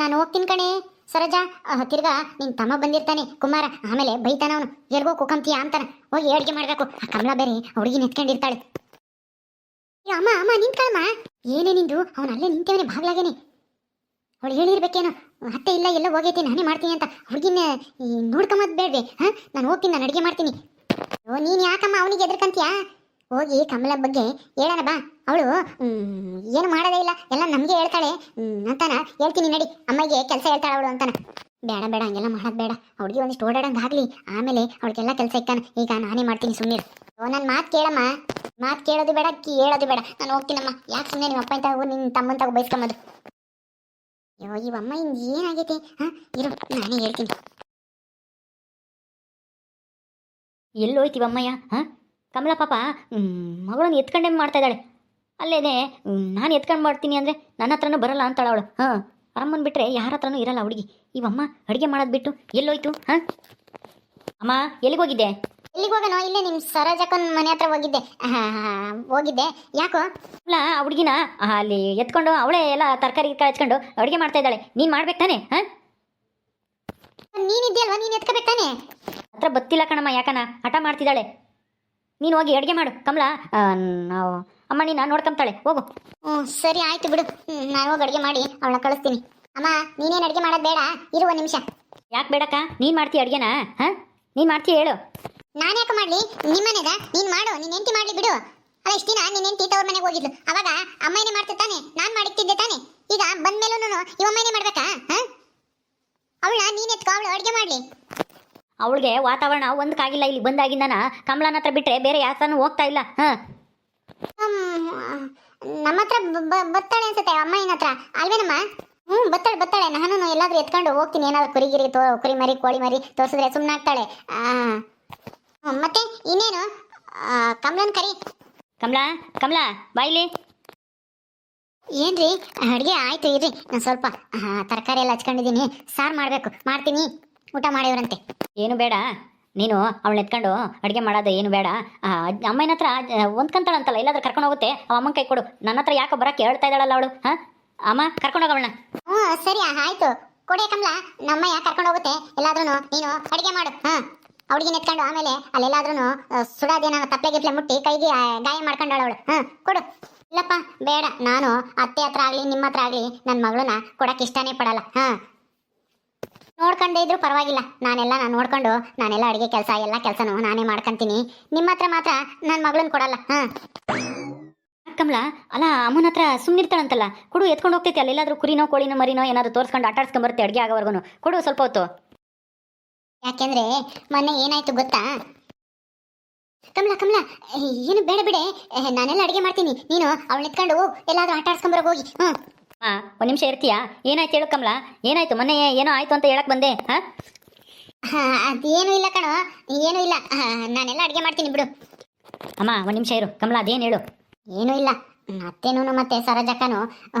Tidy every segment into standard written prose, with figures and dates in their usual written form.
ನಾನು ಹೋಗ್ತೀನಿ ಕಣೆ ಸರೋಜಾ. ತಿರ್ಗಾ ನಿನ್ ತಮ್ಮ ಬಂದಿರ್ತಾನೆ ಕುಮಾರ, ಆಮೇಲೆ ಬೈತಾನ ಅವನು. ಎಲ್ಗೋ ಕುಕಂತೀಯ ಅಂತಾನ. ಹೋಗಿ ಅಡ್ಗೆ ಮಾಡ್ಬೇಕು. ಆ ಕಮಲ ಬೇರೆ ಹುಡುಗಿ ನೆತ್ಕೊಂಡಿರ್ತಾಳೆ. ಅಮ್ಮ ಅಮ್ಮ ನಿಂತ್ಕಳಮ್ಮ. ಏನೇ ನಿಂದು? ಅವನು ಅಲ್ಲೇ ನಿಂತೇವನೆ ಬಾಗ್ಲಾಗೇನೆ. ಅವಳು ಹೇಳಿರ್ಬೇಕೇನು, ಅತ್ತೆ ಇಲ್ಲ ಎಲ್ಲ ಹೋಗೈತಿ ನಾನೇ ಮಾಡ್ತೀನಿ ಅಂತ. ಹುಡುಗಿನ ನೋಡ್ಕೊಂಬದ್ ಬೇಡ್ವೆ? ನಾನು ಹೋಗ್ತೀನಿ, ನಾನು ಅಡುಗೆ ಮಾಡ್ತೀನಿ. ಓ ನೀನು ಯಾಕಮ್ಮ ಅವನಿಗೆ ಎದ್ರಕಂತೀಯಾ? ಹೋಗಿ ಕಮಲ ಬಗ್ಗೆ ಹೇಳೋಣ ಬಾ. ಅವಳು ಏನು ಮಾಡೋದೇ ಇಲ್ಲ, ಎಲ್ಲ ನಮಗೆ ಹೇಳ್ತಾಳೆ ಅಂತಾನ. ಹೇಳ್ತೀನಿ ನಡಿ, ಅಮ್ಮಗೆ ಕೆಲಸ ಹೇಳ್ತಾಳೆ ಅವಳು ಅಂತಾನ. ಬೇಡ ಬೇಡ, ಹಂಗೆಲ್ಲ ಮಾಡೋದು ಬೇಡ. ಅವ್ಳಿಗೆ ಒಂದಿಷ್ಟು ಓಡಾಡಂಗೆ ಆಗಲಿ, ಆಮೇಲೆ ಅವಳಿಗೆಲ್ಲ ಕೆಲಸ ಇಕ್ಕಾನ. ಈಗ ನಾನೇ ಮಾಡ್ತೀನಿ, ಸುಮ್ಮನೆ. ಓ ನನ್ನ ಮಾತು ಕೇಳಮ್ಮ. ಮಾತು ಕೇಳೋದು ಬೇಡ, ಹೇಳೋದು ಬೇಡ. ನಾನು ಹೋಗ್ತೀನಮ್ಮ. ಯಾಕೆ ಸುಮ್ಮನೆ ನಿಮ್ಮ ಅಪ್ಪನ ತಾವು ನಿನ್ನ ತಮ್ಮನ ತಾವು ಬೈಸ್ಕೊಂಬದು? ಅಯ್ಯೋ ಇವಮ್ಮ ಹಿಂಗೆ ಏನಾಗೈತೆ? ಇರು ನಾನೇ ಹೇಳ್ತೀನಿ. ಎಲ್ಲೋಯ್ತೀವಮ್ಮಯ್ಯ? ಕಮಲ ಪಾಪ ಮಗಳನ್ನು ಎತ್ಕೊಂಡೇ ಮಾಡ್ತಾ ಇದ್ದಾಳೆ. ಅಲ್ಲೇನೆ ನಾನು ಎತ್ಕೊಂಡು ಮಾಡ್ತೀನಿ ಅಂದರೆ ನನ್ನ ಹತ್ರನೂ ಬರಲ್ಲ ಅಂತಾಳ ಅವಳು. ಅರಮ್ಮನ್ ಬಿಟ್ಟರೆ ಯಾರ ಹತ್ರನೂ ಇರಲ್ಲ ಹುಡುಗಿ. ಇವಮ್ಮ ಅಡುಗೆ ಮಾಡೋದು ಬಿಟ್ಟು ಎಲ್ಲೋಯ್ತು? ಅಮ್ಮ ಎಲ್ಲಿಗೆ ಹೋಗಿದ್ದೆ? ಎಲ್ಲಿಗೆ ಹೋಗೋಣ? ಇಲ್ಲೇ ನಿಮ್ಮ ಸರೋಜಕ್ಕನ ಮನೆ ಹತ್ರ ಹೋಗಿದ್ದೆ. ಹೋಗಿದ್ದೆ ಯಾಕೋ? ಅಲ್ಲ ಆ ಹುಡುಗಿನ ಅಲ್ಲಿ ಎತ್ಕೊಂಡು ಅವಳೇ ಎಲ್ಲ ತರಕಾರಿ ಹಚ್ಕೊಂಡು ಅಡುಗೆ ಮಾಡ್ತಾ ಇದ್ದಾಳೆ. ನೀನು ಮಾಡ್ಬೇಕು ತಾನೆ? ನೀನಿದ್ಯಲ್ವಾ, ನೀನು ಎತ್ಕೋಬೇಕು ತಾನೆ? ಹತ್ರ ಬತ್ತಿಲ್ಲ ಕಣಮ್ಮ, ಯಾಕನ ಹಠ ಮಾಡ್ತಿದ್ದಾಳೆ. ನೀನು ಹೋಗಿ ಅಡುಗೆ ಮಾಡು. ಕಮಲ ನಾವು ಅಮ್ಮ ನೀನು ನೋಡ್ಕೊಂತಾಳೆ, ಹೋಗು. ಸರಿ ಆಯ್ತು ಬಿಡು. ನಾನು ಹೋಗಿ ಅಡುಗೆ ಮಾಡಿ ಅವಳನ್ನ ಕಳಿಸ್ತೀನಿ. ಅಮ್ಮ ನೀನೇನು ಅಡುಗೆ ಮಾಡೋದು ಬೇಡ, ಇರುವ ನಿಮಿಷ. ಯಾಕೆ ಬೇಡಕ್ಕ? ನೀನು ಮಾಡ್ತೀಯ ಅಡುಗೆನಾ? ನೀನು ಮಾಡ್ತೀಯ ಹೇಳು. ನಾನು ಯಾಕೆ ಮಾಡಲಿ? ನಿಮ್ಮನೆದ ನೀನು ಮಾಡು, ನಿನ್ನ ಹೆಂಡತಿ ಮಾಡಲಿ ಬಿಡು. ಅಲ್ಲ ಇಷ್ಟು ದಿನ ನಿನ್ನ ಹೆಂಡತಿ ತವ್ರ ಮನೆಗೆ ಹೋಗಿದ್ಲು, ಅವಾಗ ಅಮ್ಮನೇ ಮಾಡ್ತಿರ್ತಾನೆ, ನಾನು ಮಾಡಿಕ್ತಿದ್ದೆ ತಾನೆ. ಈಗ ಬಂದ್ಮೇಲೂ ಇವಮ್ಮನೇ ಮಾಡ್ಬೇಕಾ? ಅವಳ ನೀನು ಎತ್ಕೋ, ಅವಳು ಅಡುಗೆ ಮಾಡಲಿ. ಅವಳಿಗೆ ವಾತಾವರಣ ಒಂದಕ್ಕಾಗಿಲ್ಲ ಇಲ್ಲಿ ಬಂದಾಗಿಂದನ. ಕಮಲನ ಹತ್ರ ಬಿಟ್ಟರೆ ಬೇರೆ ಯಾತನೂ ಹೋಗ್ತಾ ಇಲ್ಲ. ನಮ್ಮ ಹತ್ರ ಬರ್ತಾಳೆ ಅನ್ಸುತ್ತೆ, ಅಮ್ಮನ ಹತ್ರ ಅಲ್ವೇನಮ್ಮ? ಬರ್ತಾಳೆ. ನಾನು ಎಲ್ಲಾದ್ರೂ ಎತ್ಕೊಂಡು ಹೋಗ್ತೀನಿ. ಏನಾದ್ರು ಕುರಿ ಮರಿ ಕೋಳಿ ಮರಿ ತೋರಿಸಿದ್ರೆ ಸುಮ್ಮನೆ ಆಗ್ತಾಳೆ. ಮತ್ತೆ ಇನ್ನೇನು? ಕಮಲನ್ ಕರಿ. ಕಮಲಾ ಬಾಯ್ಲಿ. ಏನ್ರಿ ಅಡುಗೆ ಆಯ್ತು? ಇರ್ರಿ, ನಾನು ಸ್ವಲ್ಪ ತರಕಾರಿ ಎಲ್ಲ ಹಚ್ಕೊಂಡಿದ್ದೀನಿ. ಸಾರು ಮಾಡಬೇಕು, ಮಾಡ್ತೀನಿ. ಊಟ ಮಾಡಿವ್ರಂತೆ. ಏನು ಬೇಡ, ನೀನು ಅವಳನ್ನ ಎತ್ಕೊಂಡು ಅಡುಗೆ ಮಾಡೋದು ಏನು ಬೇಡ. ಅಮ್ಮನ ಹತ್ರ ಹೊಂದ್ಕೊಂತಾಳಂತಲ್ಲ, ಎಲ್ಲಾದ್ರೂ ಕರ್ಕೊಂಡು ಹೋಗುತ್ತೆ. ಅಮ್ಮನ ಕೈ ಕೊಡು. ನನ್ನ ಹತ್ರ ಯಾಕೋ ಬರೋಕ್ಕೆ ಹೇಳ್ತಾ ಇದ್ದಾಳಲ್ಲ ಅವಳು. ಅಮ್ಮ ಕರ್ಕೊಂಡೋಗವಳನ್ನ. ಸರಿ ಆಯ್ತು, ಕೊಡೆ ಕಮಲ. ನಮ್ಮಯ್ಯ ಕರ್ಕೊಂಡು ಹೋಗುತ್ತೆ ಎಲ್ಲಾದ್ರೂ. ನೀನು ಅಡುಗೆ ಮಾಡು. ಅವಳಿಗೆ ಎತ್ಕೊಂಡು ಆಮೇಲೆ ಅಲ್ಲೆಲ್ಲಾದ್ರೂ ಸುಡಾದೇನ ತಪ್ಪಲೆ ಗಿಪ್ಲೆ ಮುಟ್ಟಿ ಕೈಗೆ ಗಾಯ ಮಾಡ್ಕೊಂಡವಳು. ಕೊಡು. ಇಲ್ಲಪ್ಪ ಬೇಡ, ನಾನು ಅತ್ತೆ ಹತ್ರ ಆಗಲಿ ನಿಮ್ಮ ಹತ್ರ ಆಗಲಿ ನನ್ನ ಮಗಳನ್ನ ಕೊಡಕ್ಕೆ ಇಷ್ಟನೇ ಪಡಲ್ಲ. ನೋಡ್ಕೊಂಡೇ ಇದ್ರು ಪರವಾಗಿಲ್ಲ, ನಾನು ನೋಡ್ಕೊಂಡು ನಾನೆಲ್ಲ ಅಡುಗೆ ಕೆಲಸ ಎಲ್ಲ ಕೆಲಸನೂ ನಾನೇ ಮಾಡ್ಕೊಂತೀನಿ. ನಿಮ್ಮ ಹತ್ರ ಮಾತ್ರ ನನ್ನ ಮಗಳನ್ನ ಕೊಡಲ್ಲ. ಕಮಲ ಅಲ್ಲ, ಅಮ್ಮನ ಹತ್ರ ಸುಮ್ಮನಿರ್ತಾಳಂತಲ್ಲ, ಕೊಡು. ಎತ್ಕೊಂಡು ಹೋಗ್ತೈತಿ ಅಲ್ಲೆಲ್ಲಾದ್ರೂ ಕುರಿನೋ ಕೋಳಿನೋ ಮರಿನೋ ಏನಾದ್ರು ತೋರಿಸ್ಕೊಂಡು ಆಟಾಡ್ಸ್ಕೊಂಬರುತ್ತೆ ಅಡುಗೆ ಆಗೋವರೆಗೂ. ಕೊಡು ಸ್ವಲ್ಪ ಹೊತ್ತು. ಯಾಕೆಂದ್ರೆ ಮೊನ್ನೆ ಏನಾಯ್ತು ಗೊತ್ತಾ ಕಮಲ? ಏನು ಬೇಡ ಬಿಡೆ, ನಾನೆಲ್ಲ ಅಡುಗೆ ಮಾಡ್ತೀನಿ. ನೀನು ಅವಳನ್ನ ಎತ್ಕೊಂಡು ಎಲ್ಲಾದ್ರೂ ಆಟಾಡ್ಸ್ಕೊಂಬರೋಗಿ ಹೋಗಿ. ಒಂದು ನಿಮಿಷ ಇರ್ತೀಯಾ? ಏನಾಯ್ತು ಹೇಳು ಕಮಲ, ಏನಾಯ್ತು? ಮೊನ್ನೆ ಏನೋ ಆಯ್ತು ಅಂತ ಹೇಳಕ್ ಬಂದೆ. ಅದೇನು ಇಲ್ಲ ಕಣೋ, ಏನೂ ಇಲ್ಲ. ನಾನೆಲ್ಲ ಅಡುಗೆ ಮಾಡ್ತೀನಿ ಬಿಡು. ಅಮ್ಮ ಒಂದು ನಿಮಿಷ ಇರು ಕಮಲ, ಅದೇನು ಹೇಳು? ಏನೂ ಇಲ್ಲ. ಅತ್ತೇನೂ ಮತ್ತೆ ಸರೋಜಕ್ಕನು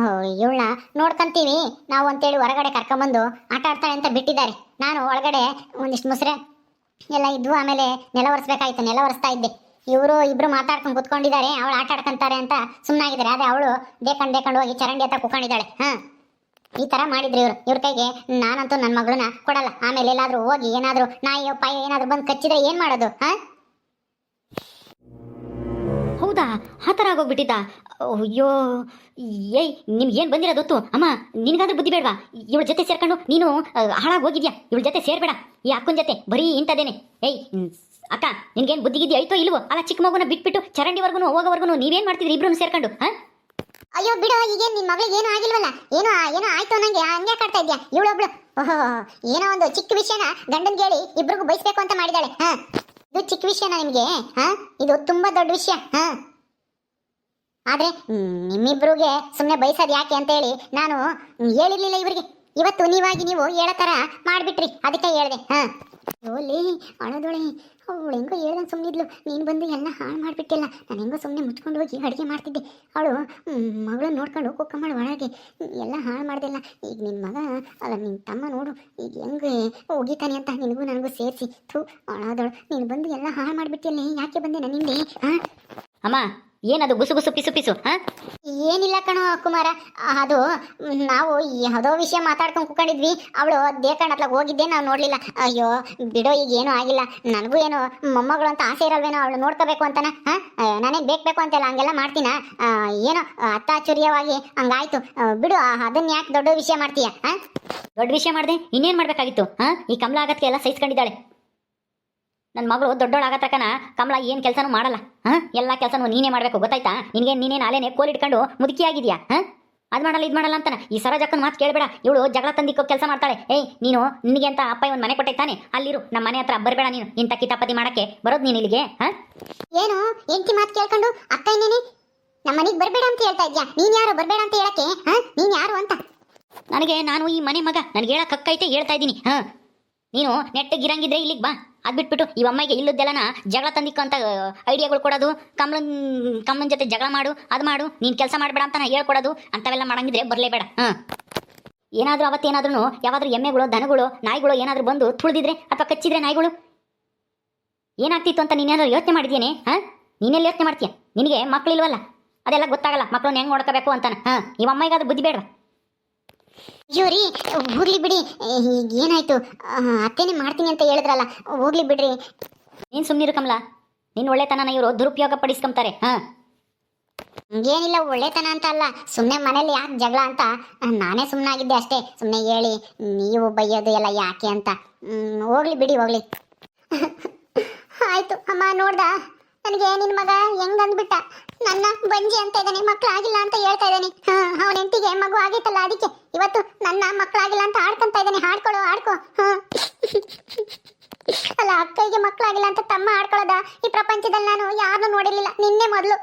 ಇವಳನ್ನ ನೋಡ್ಕೊಂತೀವಿ ನಾವು ಅಂತೇಳಿ ಹೊರಗಡೆ ಕರ್ಕೊಂಬಂದು ಆಟ ಆಡ್ತಾಳೆ ಅಂತ ಬಿಟ್ಟಿದ್ದಾರೆ. ನಾನು ಒಳಗಡೆ ಒಂದಿಷ್ಟು ಮುಸ್ರೆ ಎಲ್ಲ ಇದ್ವು, ಆಮೇಲೆ ನೆಲ ಒರೆಸ್ಬೇಕಾಯ್ತು, ನೆಲ ಒರೆಸ್ತಾ ಇದ್ದೆ. ಇವರು ಇಬ್ರು ಮಾತಾಡ್ಕೊಂಡು ಕುತ್ಕೊಂಡಿದ್ದಾರೆ, ಅವಳು ಆಟ ಆಡ್ಕೊಂತಾರೆ ಅಂತ ಸುಮ್ಮನಾಗಿದ್ದಾರೆ. ಅದೇ ಅವಳು ಬೇಕಂಡು ಹೋಗಿ ಚರಂಡಿ ಹತ್ರ ಕುತ್ಕೊಂಡಿದ್ದಾಳೆ. ಈ ಥರ ಮಾಡಿದ್ರು ಇವ್ರ ಕೈಗೆ. ನಾನಂತೂ ನನ್ನ ಮಗಳನ್ನ ಕೊಡಲ್ಲ. ಆಮೇಲೆ ಎಲ್ಲಾದರೂ ಹೋಗಿ ಏನಾದರೂ ನಾಯಿ ಪಾಯ ಏನಾದರೂ ಬಂದು ಕಚ್ಚಿದ್ರೆ ಏನು ಮಾಡೋದು? ಹೌದಾ, ಆ ಥರ ಆಗೋಗ್ಬಿಟ್ಟಿದ್ದ? ಅಯ್ಯೋ ಏಯ್, ನಿಮ್ಗೇನು ಬಂದಿರೋದು ಗೊತ್ತು? ಅಮ್ಮ ನಿನಗಾದ್ರೂ ಬುದ್ಧಿ ಬೇಡವಾ? ಇವಳ ಜೊತೆ ಸೇರ್ಕೊಂಡು ನೀನು ಹಾಳಾಗಿ ಹೋಗಿದ್ಯಾ. ಇವಳ ಜೊತೆ ಸೇರ್ಬೇಡ. ಈ ಅಕ್ಕನ ಜೊತೆ ಬರೀ ಇಂಥದ್ದೇನೆ. ಏಯ್ ಅಕ್ಕ, ನಿನ್ಗೇನು ಬುದ್ಧಿಗಿದ್ಯಾ ಐತೋ ಇಲ್ವೋ? ಅಲ್ಲ, ಚಿಕ್ಕ ಮಗುನ ಬಿಟ್ಬಿಟ್ಟು ಚರಂಡಿವರೆಗೂ ಹೋಗೋವರೆಗೂ ನೀವೇನು ಮಾಡ್ತಿದ್ರಿ ಇಬ್ರು ಸೇರ್ಕೊಂಡು? ಅಯ್ಯೋ ಬಿಡು, ಈಗೇನು ನಿನ್ನ ಮಗಳಿಗೆ ಏನೂ ಆಗಿಲ್ವಲ್ಲ? ಏನೋ ಆಯ್ತು ಅನ್ನಂಗೆ ಹಂಗೆ ಕಾಡ್ತಾ ಇದ್ಯಾ? ಇವಳೊಬ್ಳು ಏನೋ ಒಂದು ಚಿಕ್ಕ ವಿಷಯನ ಗಂಡನ್ಗೆ ಹೇಳಿ ಇಬ್ರಿಗೂ ಬಯಸ್ಬೇಕು ಅಂತ ಮಾಡಿದಾಳೆ. ಇದು ಚಿಕ್ಕ ವಿಷಯನಾ ನಿಮಗೆ? ಇದು ತುಂಬಾ ದೊಡ್ಡ ವಿಷಯ. ಆದ್ರೆ ನಿಮ್ಮಿಬ್ರಿಗೆ ಸುಮ್ಮನೆ ಬಯಸೋದು ಯಾಕೆ ಅಂತ ಹೇಳಿ ನಾನು ಹೇಳಿರ್ಲಿಲ್ಲ ಇವರಿಗೆ. ಇವತ್ತು ನೀವಾಗಿ ನೀವು ಹೇಳೋ ಥರ ಮಾಡಿಬಿಟ್ರಿ, ಅದಕ್ಕೆ ಹೇಳಿದೆ. ಓಲಿ ಅಳದೊಳೆ, ಅವಳು ಹೆಂಗೋ ಹೇಳ್ದಂಗೆ ಸುಮ್ಮನಿದ್ಲು. ನೀನು ಬಂದು ಎಲ್ಲ ಹಾಳು ಮಾಡಿಬಿಟ್ಟಿಲ್ಲ. ನಾನು ಹೆಂಗೋ ಸುಮ್ಮನೆ ಮುಚ್ಕೊಂಡು ಹೋಗಿ ಅಡುಗೆ ಮಾಡ್ತಿದ್ದೆ. ಅವಳು ಮಗಳನ್ನ ನೋಡ್ಕೊಂಡು ಕುಕ್ಕ ಮಾಡಿ ಒಳಗೆ ಎಲ್ಲ ಹಾಳು ಮಾಡ್ದಿಲ್ಲ. ಈಗ ನಿನ್ನ ಮಗ ಅಲ್ಲ ನಿನ್ನ ತಮ್ಮ ನೋಡು ಈಗ ಹೆಂಗೆ ಹೋಗಿತಾನೆ ಅಂತ ನಿನಗೂ ನನಗೂ ಸೇರಿಸಿ. ಥೂ ಅಳದಳು, ನೀನು ಬಂದು ಎಲ್ಲ ಹಾಳು ಮಾಡಿಬಿಟ್ಟಿಲ್ಲ. ಯಾಕೆ ಬಂದೆ ನನ್ನಿಂದೆ? ಅಮ್ಮ ಏನದು ಗುಸು ಗುಸು ಪಿಸು ಪಿಸು ಹಾ? ಏನಿಲ್ಲ ಕಣೋ ಕುಮಾರ, ಅದು ನಾವು ಯಾವುದೋ ವಿಷಯ ಮಾತಾಡ್ಕೊಂಡು ಕೂಕೊಂಡಿದ್ವಿ. ಅವಳು ದೇಕಣ್ಣತ್ಲಾಗ ಹೋಗಿದ್ದೆ ನಾವು ನೋಡ್ಲಿಲ್ಲ. ಅಯ್ಯೋ ಬಿಡೋ, ಈಗ ಏನೂ ಆಗಿಲ್ಲ. ನನಗೂ ಏನೋ ಮೊಮ್ಮಗಳು ಅಂತ ಆಸೆ ಇರಲ್ವೇನೋ ಅವಳು ನೋಡ್ಕೋಬೇಕು ಅಂತನ. ನಾನೇನು ಬೇಕು ಅಂತೆಲ್ಲ ಹಂಗೆಲ್ಲ ಮಾಡ್ತೀನ? ಏನೋ ಅತ್ತಾಚುರ್ಯವಾಗಿ ಹಂಗಾಯ್ತು. ಬಿಡು, ಅದನ್ನ ಯಾಕೆ ದೊಡ್ಡ ವಿಷಯ ಮಾಡ್ತೀಯ? ದೊಡ್ಡ ವಿಷಯ ಮಾಡಿದೆ ಇನ್ನೇನು ಮಾಡಬೇಕಾಗಿತ್ತು? ಈ ಕಮಲ ಆಗತ್ಕೆ ಎಲ್ಲ ಸಹಿಸ್ಕೊಂಡಿದ್ದಾಳೆ. ನನ್ನ ಮಗಳು ದೊಡ್ಡೋಳಾಗತಕ್ಕನ ಕಮಲ ಏನು ಕೆಲಸನೂ ಮಾಡಲ್ಲ. ಎಲ್ಲ ಕೆಲಸನೂ ನೀನೇ ಮಾಡಬೇಕು, ಗೊತ್ತಾಯ್ತಾ? ನೀನೇ ನಾಳೆನೇ ಕೋಲಿಟ್ಕೊಂಡು ಮುದುಕಿ ಆಗಿದ್ಯಾ? ಅದು ಮಾಡಲ್ಲ ಇದು ಮಾಡಲ್ಲ ಅಂತಾನೆ. ಈ ಸರೋಜಕ್ಕನ ಮಾತು ಕೇಳಬೇಡ, ಇವಳು ಜಗಳ ತಂದಿಕ್ಕೋ ಕೆಲಸ ಮಾಡ್ತಾಳೆ. ನೀನು ನಿನಗೆ ಅಂತ ಅಪ್ಪ ಒಂದು ಮನೆ ಕೊಟ್ಟೈತಾನೆ, ಅಲ್ಲಿರು. ನಮ್ಮ ಮನೆ ಹತ್ರ ಬರಬೇಡ ನೀನು, ಇಂಥ ಕಿತಾಪತಿ ಮಾಡಕ್ಕೆ ಬರೋದು ನೀನು ಇಲ್ಲಿಗೆ. ಏನು ಎಂಟಿ ಮಾತು ಕೇಳ್ಕೊಂಡು ಅಕ್ಕ ಇನ್ನೇನೆ ನಮ್ಮ ಮನೆಗೆ ಬರಬೇಡ ಅಂತ ಹೇಳ್ತಾ ಇದ್ಯಾ? ನೀನ್ ಯಾರು ಬರಬೇಡ ಅಂತ ಹೇಳಕ್ಕೆ? ನೀನ್ ಯಾರು ಅಂತ? ನಾನು ಈ ಮನೆ ಮಗ, ನನಗೆ ಹೇಳಕ್ ಹಕ್ಕೈತೆ ಹೇಳ್ತಾ ಇದ್ದೀನಿ. ನೀನು ನೆಟ್ಟಗಿರಂಗಿದ್ರೆ ಇಲ್ಲಿಗೆ ಬಾ. ಅದು ಬಿಟ್ಬಿಟ್ಟು ಈ ಅಮ್ಮಗೆ ಇಲ್ಲದ್ದೆಲ್ಲನ ಜಗಳ ತಂದಿಕ್ಕ ಅಂತ ಐಡಿಯಾಗಳು ಕೊಡೋದು, ಕಮಲನ ಜೊತೆ ಜಗಳ ಮಾಡು, ಅದು ಮಾಡು, ನೀನು ಕೆಲಸ ಮಾಡಬೇಡ ಅಂತ ಹೇಳ್ಕೊಡೋದು, ಅಂಥವೆಲ್ಲ ಮಾಡಂಗಿದ್ರೆ ಬರಲೇಬೇಡ. ಏನಾದರೂ ಅವತ್ತೇನಾದ್ರೂ ಯಾವಾದರೂ ಎಮ್ಮೆಗಳು, ದನಗಳು, ನಾಯಿಗಳು ಏನಾದರೂ ಬಂದು ತುಳಿದಿದ್ರೆ ಅಥವಾ ಕಚ್ಚಿದ್ರೆ ನಾಯಿಗಳು ಏನಾಗ್ತಿತ್ತು ಅಂತ ನೀನೇನಾದ್ರು ಯೋಚನೆ ಮಾಡಿದ್ಯೇನೆ? ನೀನೆಲ್ಲ ಯೋಚನೆ ಮಾಡ್ತೀಯ? ನಿನಗೆ ಮಕ್ಕಳಿಲ್ವಲ್ಲ, ಅದೆಲ್ಲ ಗೊತ್ತಾಗಲ್ಲ ಮಕ್ಕಳನ್ನ ಹೆಂಗೆ ನೋಡ್ಕೋಬೇಕು ಅಂತಾನೆ. ಈ ಅಮ್ಮಾಯಿಗಾದ್ರೂ ಬುದ್ಧಿ ಬೇಡವಾ? ಅಯ್ಯೋ ರೀ, ಹೋಗ್ಲಿ ಬಿಡಿ. ಈಗ ಏನಾಯ್ತು? ಅತ್ತೇನೆ ಮಾಡ್ತೀನಿ ಅಂತ ಹೇಳಿದ್ರಲ್ಲ, ಹೋಗ್ಲಿ ಬಿಡ್ರಿ. ನೀನು ಸುಮ್ಮನಿರು ಕಮಲ, ನಿನ್ನ ಒಳ್ಳೆತನನ ಇವರು ದುರುಪಯೋಗ ಪಡಿಸ್ಕೊಂತಾರೆ. ಏನಿಲ್ಲ, ಒಳ್ಳೆತನ ಅಂತ ಅಲ್ಲ, ಸುಮ್ಮನೆ ಮನೇಲಿ ಯಾಕೆ ಜಗಳ ಅಂತ ನಾನೇ ಸುಮ್ಮನಾಗಿದ್ದೆ ಅಷ್ಟೇ. ಸುಮ್ಮನೆ ಹೇಳಿ ನೀವು ಬೈಯೋದು ಎಲ್ಲ ಯಾಕೆ ಅಂತ. ಹೋಗ್ಲಿ ಬಿಡಿ, ಹೋಗ್ಲಿ. ಆಯ್ತು ಅಮ್ಮ, ನೋಡ್ದ ನನಗೆ ನಿನ್ನ ಮಗ ಹೆಂಗ್ ಅಂದ್ಬಿಟ್ಟ? ನನ್ನ ಬಂಜಿ ಅಂತ ಇದ್ದಾನೆ, ಮಕ್ಕಳಾಗಿಲ್ಲ ಅಂತ ಹೇಳ್ತಾ ಇದ್ದಾನೆ. ಅವನ ಹೆಂಡತಿಗೆ ಮಗು ಆಗಿತ್ತಲ್ಲ, ಅದಕ್ಕೆ ಇವತ್ತು ನನ್ನ ಮಕ್ಕಳಾಗಿಲ್ಲ ಅಂತ ಆಡ್ಕೊಂತ ಇದ್ದಾನೆ. ಆಡ್ಕೋ. ಅಲ್ಲ, ಅಕ್ಕಗೆ ಮಕ್ಕಳಾಗಿಲ್ಲ ಅಂತ ತಮ್ಮ ಆಡ್ಕೊಳ್ಳೋದ? ಈ ಪ್ರಪಂಚದಲ್ಲಿ ನಾನು ಯಾರನ್ನೂ ನೋಡಿರ್ಲಿಲ್ಲ, ನಿನ್ನೆ ಮೊದಲು.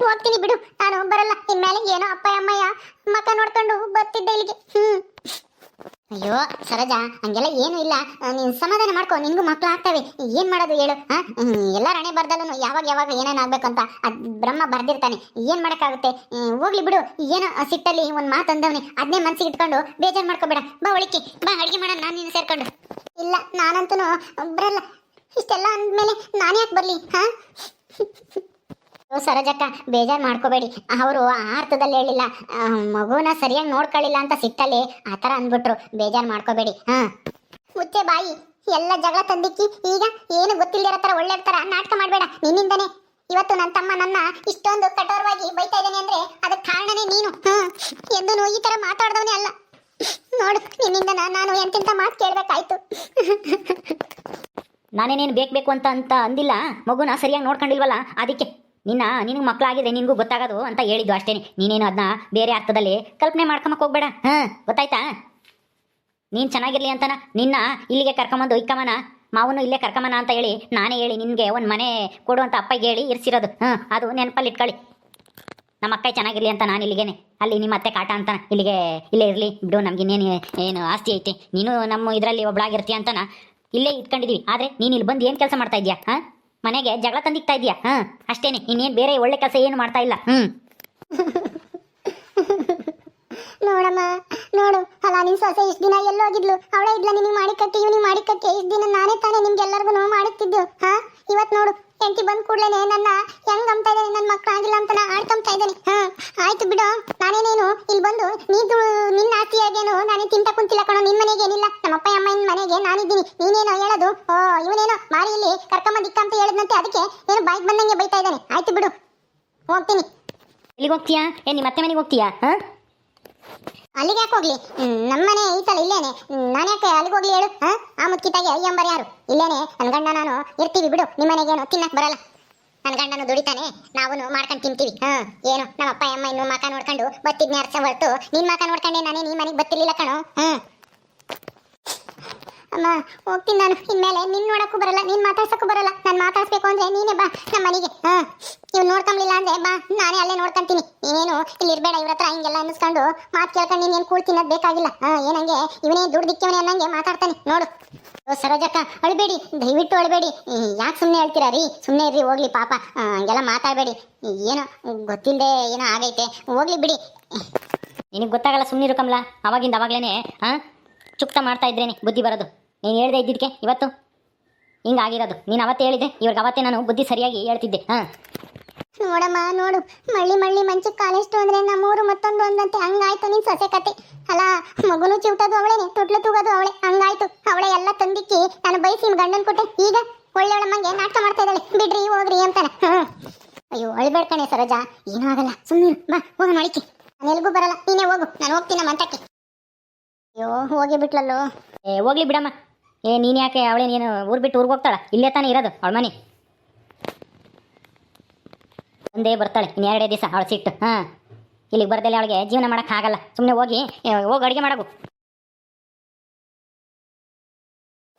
ಹೋಗ್ತೀನಿ ಬಿಡು, ನಾನು ಬರಲ್ಲ ಇನ್ಮೇಲೆ. ಏನೋ ಅಪ್ಪ ಅಮ್ಮಯ್ಯ ಮಕ್ಕ ನೋಡ್ಕೊಂಡು ಬರ್ತಿದ್ದೆ ಇಲ್ಲಿಗೆ. ಅಯ್ಯೋ ಸರೋಜಾ, ಹಂಗೆಲ್ಲ ಏನು ಇಲ್ಲ, ನೀನು ಸಮಾಧಾನ ಮಾಡ್ಕೊ. ನಿನ್ಗೂ ಮಕ್ಳು ಆಗ್ತವೆ, ಏನ್ ಮಾಡೋದು ಹೇಳು? ಎಲ್ಲ ರಣೆ ಬರ್ದಲ್ಲೂ ಯಾವಾಗ ಏನೇನಾಗ್ಬೇಕಂತ ಬ್ರಹ್ಮ ಬರ್ದಿರ್ತಾನೆ, ಏನ್ ಮಾಡಕ್ಕಾಗುತ್ತೆ? ಹೋಗ್ಲಿ ಬಿಡು. ಏನೋ ಸಿಟ್ಟಲ್ಲಿ ಒಂದ್ ಮಾತು ಅಂದವನೆ, ಅದನ್ನೇ ಮನ್ಸಿಗೆ ಇಟ್ಕೊಂಡು ಬೇಜಾರು ಮಾಡ್ಕೋಬೇಡ. ಬಾ ಒಳಿಕೆ ಬಾ, ಅಡಿಗೆ ಮಾಡೋಣ ನಾನು ನೀನು ಸೇರ್ಕೊಂಡು. ಇಲ್ಲ, ನಾನಂತೂ ಬರಲ್ಲ. ಇಷ್ಟೆಲ್ಲ ಅಂದ್ಮೇಲೆ ನಾನು ಯಾಕೆ ಬರ್ಲಿ? ಸರೋಜಕ್ಕ, ಬೇಜಾರು ಮಾಡ್ಕೋಬೇಡಿ. ಅವರು ಆ ಅರ್ಥದಲ್ಲಿ ಹೇಳಿಲ್ಲ, ಮಗುನ ಸರಿಯಾಗಿ ನೋಡ್ಕೊಳ್ಳಿಲ್ಲ ಅಂತ ಸಿಟ್ಟಲ್ಲಿ ಆ ಥರ ಅಂದ್ಬಿಟ್ರು. ಬೇಜಾರು ಮಾಡ್ಕೋಬೇಡಿ. ಮುಚ್ಚೆ ಬಾಯಿ, ಎಲ್ಲ ಜಗಳ ತಂದಿಕ್ಕಿ ಈಗ ಏನು ಗೊತ್ತಿಲ್ಲದಿರೋ ಥರ ಒಳ್ಳೆ ಥರ ನಾಟಕ ಮಾಡಬೇಡ. ನಿನ್ನಿಂದನೇ ಇವತ್ತು ನನ್ನ ತಮ್ಮ ನನ್ನ ಇಷ್ಟೊಂದು ಕಠೋರವಾಗಿ ಬೈತಾ ಇದ್ದಾನೆ ಅಂದ್ರೆ ಅದಕ್ಕೆ ಕಾರಣನೇ ನೀನು. ಎಂದೂ ಈ ಥರ ಮಾತಾಡ್ದವನೇ ಅಲ್ಲ. ನೋಡು, ನಿನ್ನಿಂದ ನಾನು ಎಂತೆಂಥ ಮಾತು ಕೇಳಬೇಕಾಯ್ತು. ನಾನೇನೇನು ಬೇಕು ಅಂತ ಅಂದಿಲ್ಲ, ಮಗುನ ಸರಿಯಾಗಿ ನೋಡ್ಕೊಂಡಿಲ್ವಲ್ಲ, ಅದಕ್ಕೆ ನಿನಗೆ ಮಕ್ಕಳಾಗಿದೆ, ನಿನಗೂ ಗೊತ್ತಾಗೋದು ಅಂತ ಹೇಳಿದ್ದು ಅಷ್ಟೇನೆ. ನೀನೇನು ಅದನ್ನ ಬೇರೆ ಅರ್ಥದಲ್ಲಿ ಕಲ್ಪನೆ ಮಾಡ್ಕೊಂಬಕ್ಕೆ ಹೋಗ್ಬೇಡ. ಗೊತ್ತಾಯ್ತಾ? ನೀನು ಚೆನ್ನಾಗಿರ್ಲಿ ಅಂತನ ನಿನ್ನ ಇಲ್ಲಿಗೆ ಕರ್ಕೊಂಬಂದು ಇಕ್ಕಮ್ಮನ ಮಾವನು ಇಲ್ಲೇ ಕರ್ಕೊಂಬನ ಅಂತ ಹೇಳಿ ನಾನೇ ಹೇಳಿ ನಿನಗೆ ಒಂದು ಮನೆ ಕೊಡುವಂಥ ಅಪ್ಪಗೆ ಹೇಳಿ ಇರಿಸಿರೋದು. ಅದು ನೆನಪಲ್ಲಿ ಇಟ್ಕೊಳ್ಳಿ. ನಮ್ಮ ಅಕ್ಕ ಚೆನ್ನಾಗಿರ್ಲಿ ಅಂತ ನಾನು ಇಲ್ಲಿಗೇನೆ, ಅಲ್ಲಿ ನಿಮ್ಮ ಅತ್ತೆ ಕಾಟ ಅಂತ ಇಲ್ಲೇ ಇರಲಿ ಬಿಡು, ನಮ್ಗಿನ್ನೇನು ಏನು ಆಸ್ತಿ ಐತೆ, ನೀನು ನಮ್ಮ ಇದರಲ್ಲಿ ಒಬ್ಳಾಗಿರ್ತೀಯ ಅಂತನ ಇಲ್ಲೇ ಇಟ್ಕೊಂಡಿದೀವಿ. ಆದರೆ ನೀನು ಇಲ್ಲಿ ಬಂದು ಏನು ಕೆಲಸ ಮಾಡ್ತಾ ಇದೀಯಾ? ಮನೆಗೆ ಜಗಳ ತಂದಿಕ್ತಾ ಇದೆಯಾ? ಅಷ್ಟೇನೆ, ಇನ್ನೇನು ಬೇರೆ ಒಳ್ಳೆ ಕೆಲಸ ಏನು ಮಾಡ್ತಾ ಇಲ್ಲ. ನೋಡಮ್ಮ, ನೋಡು, ಅಲ್ಲ ನಿನ್ ಸೊಸೆ ಇಷ್ಟು ದಿನ ಎಲ್ಲೋಗಿದ್ಲು? ಅವಳೇ ಇದ್ಲ ನಿನಗೆ ಮಾಡಿ ಕಟ್ಟಿ, ಇವ್ನಿಗೆ ಮಾಡಿ ಕಟ್ಟಿ. ಇಷ್ಟು ದಿನ ನಾನೇ ತಾನೇ ನಿಮ್ಗೆಲ್ಲರಿಗೂ ಮಾಡುತ್ತಿದ್ದು. ಇವತ್ತು ನೋಡು, ಹೆಂಡತಿ ಬಂದ್ ಕೂಡ್ಲೇನೆ ನನ್ನ ಹೆಂಗ್ ಅಂಬ್ತಾ ಇದ್ದಾನೆ, ನನ್ನ ಮಕ್ಳು ಆಗಿಲ್ಲ ಅಂತ ಆಡ್ಕೊಂತಾ ಇದ್ದಾನೆ. ಆಯ್ತು ಬಿಡು, ನಾನೇನೇನು ಇಲ್ಲಿ ಬಂದು ನಿನ್ನ ಆಸ್ತಿಯಾಗೇನು ನಾನೇ ತಿಂತ ಕುಂತಿಲ್ಲ ಕಣೋ. ನಿನ್ ಮನೆಗೆ ಏನಿಲ್ಲ, ನಮ್ಮಪ್ಪ ಅಮ್ಮ ಮನೆಗೆ ನಾನಿದ್ದೀನಿ. ನೀನೇನೋ ಹೇಳೋದು, ಇವನೇನೋ ಮಾರಿ ಇಲ್ಲಿ ಕರ್ಕೊಂಬ ದಿಕ್ಕ ಅಂತ ಹೇಳಿದ್ನಂತೆ, ಅದಕ್ಕೆ ಏನು ಬಾಯ್ಗೆ ಬಂದಂಗೆ ಬೈತಾ ಇದ್ದಾನೆ. ಆಯ್ತು ಬಿಡು, ಹೋಗ್ತೀನಿ. ಎಲ್ಲಿಗೆ ಹೋಗ್ತೀಯಾ? ನಿಮ್ಮ ಅತ್ತೆ ಮನೆಗೆ ಹೋಗ್ತೀಯಾ? ಅಲ್ಲಿಗೆ ಯಾಕೆ ಹೋಗ್ಲಿ? ನಮ್ಮನೆ ಈ ಸಲ ಇಲ್ಲೇನೆ, ನಾನು ಯಾಕೆ ಅಲ್ಲಿಗೆ ಹೋಗ್ಲಿ ಹೇಳು? ಆ ಮುಚ್ಚಿತಾಗೆ ಅಯ್ಯಂಬರ್ ಯಾರು? ಇಲ್ಲೇನೆ ನನ್ನ ಗಂಡ ನಾನು ಇರ್ತೀವಿ ಬಿಡು. ನಿಮ್ಮನೆಗೇನು ತಿನ್ನಕ್ ಬರಲ್ಲ, ನನ್ನ ಗಂಡನು ದುಡಿತಾನೆ, ನಾವು ಮಾಡ್ಕೊಂಡು ತಿಂತೀವಿ. ಏನು ನಮ್ಮ ಅಪ್ಪ ಅಮ್ಮ ಇನ್ನು ಮಕ ನೋಡ್ಕೊಂಡು ಬತ್ತಿದ್ನೇ ಅರ್ಥ ಹೊರತು ನಿನ್ ಮಕ ನೋಡ್ಕೊಂಡೆ ನಾನೇ ನೀ ಮನೆಗೆ ಬತ್ತಿರ್ಲಿಲ್ಲ ಕಣೋ. ಅಮ್ಮ ಹೋಗ್ತೀನಿ ನಾನು. ಇನ್ಮೇಲೆ ನಿನ್ ನೋಡಕ್ಕೂ ಬರಲ್ಲ, ನೀನ್ ಮಾತಾಡ್ಸಕ್ಕೂ ಬರಲ್ಲ. ನಾನು ಮಾತಾಡ್ಸ್ಬೇಕು ಅಂದ್ರೆ ನೀನೇ ಬಾ ನಮ್ಮ ಮನೆಗೆ. ಇವ್ ನೋಡ್ಕೊಂಬ್ಲಿಲ್ಲ ಅಂದ್ರೆ ಬಾ, ನಾನೇ ಅಲ್ಲೇ ನೋಡ್ಕೊಂತೀನಿ. ನೀನೇನು ಇಲ್ಲಿ ಇರ್ಬೇಡ, ಇವ್ರ ಹತ್ರ ಹಿಂಗೆಲ್ಲ ಅನ್ನಿಸ್ಕೊಂಡು ಮಾತು ಕೇಳ್ಕೊಂಡು ನೀನೇನು ಕೂಳ್ ತಿನ್ನೋದು ಬೇಕಾಗಿಲ್ಲ. ಏನಂಗೆ ಇವನೇ ದುಡ್ಡು ದಿಕ್ಕವನೇ ಅನ್ನಂಗೆ ಮಾತಾಡ್ತಾನೆ ನೋಡು. ಸರೋಜಕ್ಕ, ಅಳ್ಬೇಡಿ, ದಯವಿಟ್ಟು ಅಳ್ಬೇಡಿ. ಯಾಕೆ ಸುಮ್ಮನೆ ಹೇಳ್ತೀರಾ ರೀ? ಸುಮ್ಮನೆ ಇರ್ರಿ, ಹೋಗ್ಲಿ ಪಾಪ, ಹಂಗೆಲ್ಲ ಮಾತಾಡಬೇಡಿ. ಏನೋ ಗೊತ್ತಿಲ್ಲದೆ ಏನೋ ಆಗೈತೆ, ಹೋಗ್ಲಿ ಬಿಡಿ. ನಿನಗೆ ಗೊತ್ತಾಗಲ್ಲ, ಸುಮ್ಮನಿರು ಕಮಲ. ಅವಾಗಿಂದ ಅವಾಗ್ಲೇನೆ ಚುಕ್ತ ಮಾಡ್ತಾ ಇದ್ರೇನೆ ಬುದ್ಧಿ ಬರೋದು. ನೀನು ಹೇಳ್ದೆ ಇದ್ದಿದ್ದಕ್ಕೆ ಇವತ್ತು ಹಿಂಗಾಗಿರೋದು. ನೀನು ಅವತ್ತೇ ಹೇಳಿದೆ, ಇವ್ರಿಗೆ ಅವತ್ತೇ ನಾನು ಬುದ್ಧಿ ಸರಿಯಾಗಿ ಹೇಳ್ತಿದ್ದೆ. ನೋಡಮ್ಮ ನೋಡು, ಮಳ್ಳಿ ಮಳ್ಳಿ ಮಂಚಕ್ಕೆ ಕಾಲೆಷ್ಟು ಅಂದ್ರೆ ನಮ್ಮೂರು ಮತ್ತೊಂದು ಒಂದಂತೆ ಹಂಗಾಯ್ತು ನಿನ್ ಸೊಸೆ ಕತೆ. ಅಲ್ಲ, ಮಗುನು ಚಿವುಟೋದು ಅವಳೇನೆ, ತೊಟ್ಲು ತೂಗೋದು ಅವಳೆ, ಹಂಗಾಯ್ತು. ಅವಳೆ ಎಲ್ಲ ತಂದಿಕ್ಕಿ ನಾನು ಬಯಸಿ ಗಂಡನ್ ಕೊಟ್ಟೆ. ಈಗ ಒಳ್ಳೆಯವಳಮ್ಮಂಗೆ ನಾಟಕ ಮಾಡ್ತಾ ಇದ್ದಾಳೆ, ಬಿಡ್ರಿ ಹೋಗ್ರಿ ಅಂತಾನೆ. ಅಯ್ಯೋ ಅಳ್ಬೇಡ ಕಣೆ ಸರೋಜಾ, ಏನೂ ಆಗಲ್ಲ, ಸುಮ್ಮನೆ ಬಾ ಹೋಗೋಣ ಅಳಿಕೆ. ನಾನು ಎಲ್ಗೂ ಬರಲ್ಲ, ನೀನೇ ಹೋಗು, ನಾನು ಹೋಗ್ತೀನಿ ಮಂಟಕ್ಕೆ. ಅಯ್ಯೋ ಹೋಗಿ ಬಿಟ್ಲಲ್ಲೋ. ಹೋಗ್ಲಿ ಬಿಡಮ್ಮ. ನೀನು ಯಾಕೆ ಅವಳೇ, ನೀನು ಊರು ಬಿಟ್ಟು ಊರಿಗೆ ಹೋಗ್ತಾಳ? ಇಲ್ಲೇ ತಾನೇ ಇರೋದು ಅವಳ ಮನೆ. ಒಂದೇ ಬರ್ತಾಳೆ ಇನ್ನೆರಡೇ ದಿವಸ ಅವಳ ಸಿಟ್ಟು. ಹಾಂ, ಇಲ್ಲಿಗೆ ಬರ್ದಲ್ಲ ಅವಳಿಗೆ ಜೀವನ ಮಾಡೋಕ್ಕಾಗಲ್ಲ. ಸುಮ್ಮನೆ ಹೋಗಿ ಅಡುಗೆ ಮಾಡೋದು.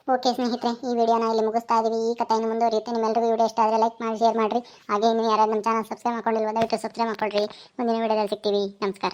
ಓಕೆ ಸ್ನೇಹಿತರೆ, ಈ ವಿಡಿಯೋನ ಇಲ್ಲಿ ಮುಗಿಸ್ತಾ ಇದೀವಿ. ಈ ಕಥೆಯನ್ನು ಮುಂದುವರಿಯುತ್ತೆ. ನಿಮ್ಮೆಲ್ಲರಿಗೂ ವಿಡಿಯೋ ಇಷ್ಟ ಆದರೆ ಲೈಕ್ ಮಾಡಿ, ಶೇರ್ ಮಾಡಿರಿ. ಹಾಗೆ ಇನ್ನು ಯಾರಾದ್ರೂ ನಮ್ಮ ಚಾನಲ್ ಸಬ್ಸ್ಕ್ರೈಬ್ ಮಾಡ್ಕೊಂಡಿಲ್ವ ದಯವಿಟ್ಟು ಸಬ್ಸ್ಕ್ರೈಬ್ ಮಾಡ್ಕೊಳ್ರಿ. ಮುಂದಿನ ವಿಡಿಯೋದಲ್ಲಿ ಸಿಗ್ತೀವಿ. ನಮಸ್ಕಾರ.